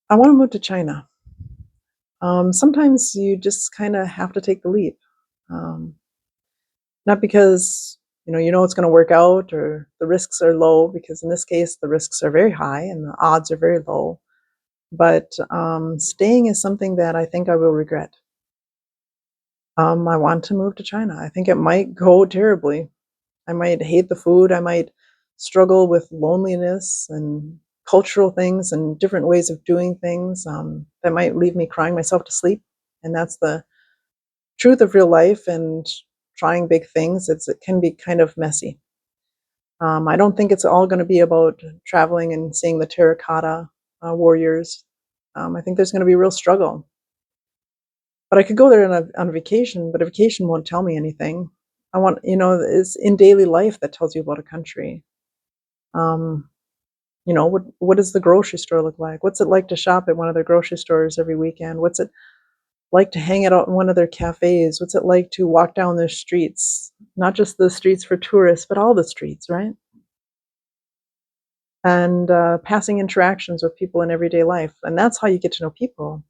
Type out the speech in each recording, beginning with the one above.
I want to move to China. Sometimes you just kind of have to take the leap. Um, Not because you know it's going to work out or the risks are low, because in this case the risks are very high and the odds are very low. But staying is something that I think I will regret. I want to move to China. I think it might go terribly. I might hate the food. I might struggle with loneliness and cultural things and different ways of doing things that might leave me crying myself to sleep. And that's the truth of real life and trying big things. It can be kind of messy. I don't think it's all going to be about traveling and seeing the terracotta warriors. I think there's going to be a real struggle. But I could go there on a vacation, but a vacation won't tell me anything. It's in daily life that tells you about a country. Um, what does the grocery store look like? What's it like to shop at one of their grocery stores every weekend? What's it like to hang out in one of their cafes? What's it like to walk down their streets? Not just the streets for tourists, but all the streets, right? And passing interactions with people in everyday life. And that's how you get to know people.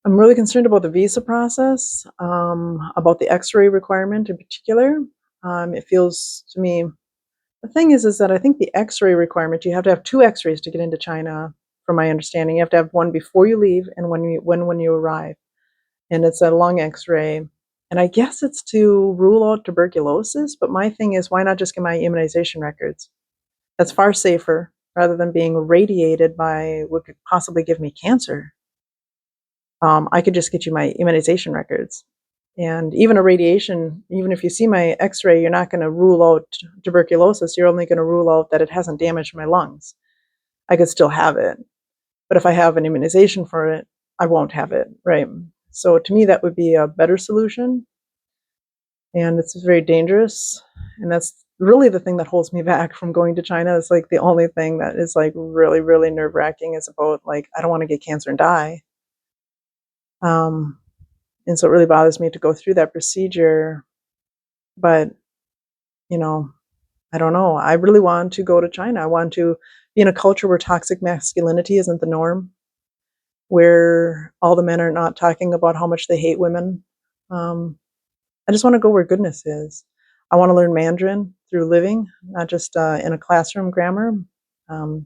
I'm really concerned about the visa process, about the X-ray requirement in particular. It feels to me, the thing is that I think the X-ray requirement, you have to have two X-rays to get into China, from my understanding. You have to have one before you leave and when you arrive. And it's a lung X-ray. And I guess it's to rule out tuberculosis, but my thing is, why not just get my immunization records? That's far safer rather than being radiated by what could possibly give me cancer. I could just get you my immunization records. And even a radiation, even if you see my X-ray, you're not going to rule out tuberculosis. You're only going to rule out that it hasn't damaged my lungs. I could still have it. But if I have an immunization for it, I won't have it, right? So to me, that would be a better solution. And it's very dangerous. And that's really the thing that holds me back from going to China. It's like the only thing that is like really, really nerve wracking is about, like, I don't want to get cancer and die. Um, and so it really bothers me to go through that procedure. But, you know, I don't know. I really want to go to China. I want to be in a culture where toxic masculinity isn't the norm, where all the men are not talking about how much they hate women. Um, I just want to go where goodness is. I want to learn Mandarin through living, not just in a classroom grammar. Um,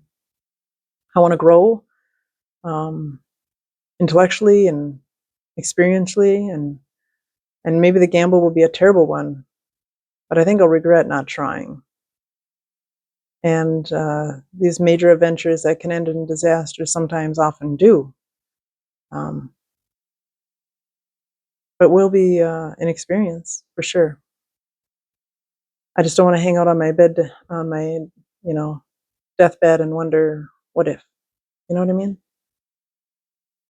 I want to grow um, intellectually and experientially, and maybe the gamble will be a terrible one, but I think I'll regret not trying. And these major adventures that can end in disaster sometimes often do. Um, but will be an experience for sure. I just don't want to hang out on my bed, on my, you know, deathbed and wonder what if. You know what I mean?